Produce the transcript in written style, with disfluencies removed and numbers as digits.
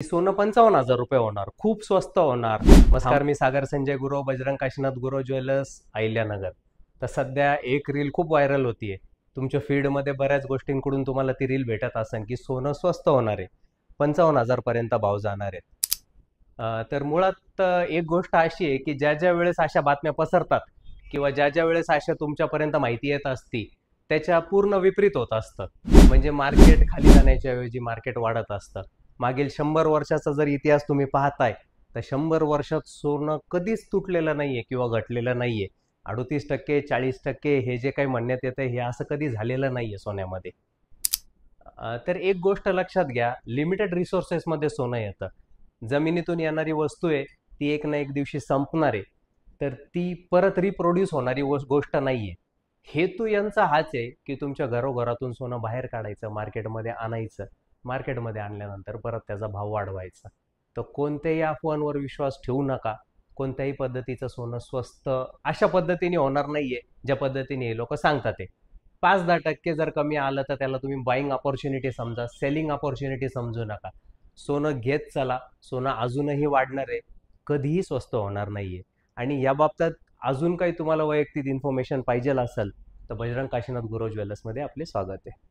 सोनं 55,000 रुपये होणार, खूप स्वस्त होणार. नमस्कार, मी सागर संजय गुरव, बजरंग काशीनाथ गुरव ज्वेलर्स, अहिल्यानगर. तर सध्या एक रील खूप व्हायरल होतीये. तुमच्या फीडमध्ये बऱ्याच गोष्टींकडून तुम्हाला ती रील भेटत असेल की सोनं स्वस्त होणार आहे, 55,000 पर्यंत भाव जाणार आहे. तर मुळात एक गोष्ट अशी आहे की ज्या ज्या वेळेस अशा बातम्या पसरतात किंवा ज्या ज्या वेळेस अशा तुमच्यापर्यंत माहिती येत असती, त्याच्या पूर्ण विपरीत होत असतं. म्हणजे मार्केट खाली जाण्याच्या ऐवजी मार्केट वाढत असतं. मागील 100 वर्षाचा जर इतिहास तुम्ही पाहताय, तर 100 वर्षात सोनं कधीच तुटलेलं नाहीये किंवा घटलेलं नाहीये. 38%, 40% हे जे काही म्हणण्यात येतं, हे असं कधी झालेलं नाहीये सोन्यामध्ये. तर एक गोष्ट लक्षात घ्या, लिमिटेड रिसोर्सेसमध्ये सोनं येतं. जमिनीतून येणारी वस्तू आहे, ती एक ना एक दिवशी संपणार आहे. तर ती परत रिप्रोड्यूस होणारी गोष्ट नाहीये. हेतू यांचा हाच आहे की तुमच्या घरोघरातून सोनं बाहेर काढायचं, मार्केटमध्ये आणायचं. मार्केटमध्ये आणल्यानंतर परत त्याचा भाव वाढवायचा. तर कोणत्याही अफवांवर विश्वास ठेवू नका. कोणत्याही पद्धतीचं सोनं स्वस्त अशा पद्धतीने होणार नाहीये, ज्या पद्धतीने हे लोक सांगतात ते. 5-10% जर कमी आलं तर त्याला तुम्ही बाईंग अपॉर्च्युनिटी समजा, सेलिंग अपॉर्च्युनिटी समजू नका. सोनं घेत चला. सोनं अजूनही वाढणार आहे, कधीही स्वस्त होणार नाहीये. आणि या बाबतीत अजून काही तुम्हाला वैयक्तिक इन्फॉर्मेशन पाहिजे असेल तर बजरंग काशीनाथ गुरव ज्वेलर्समध्ये आपले स्वागत आहे.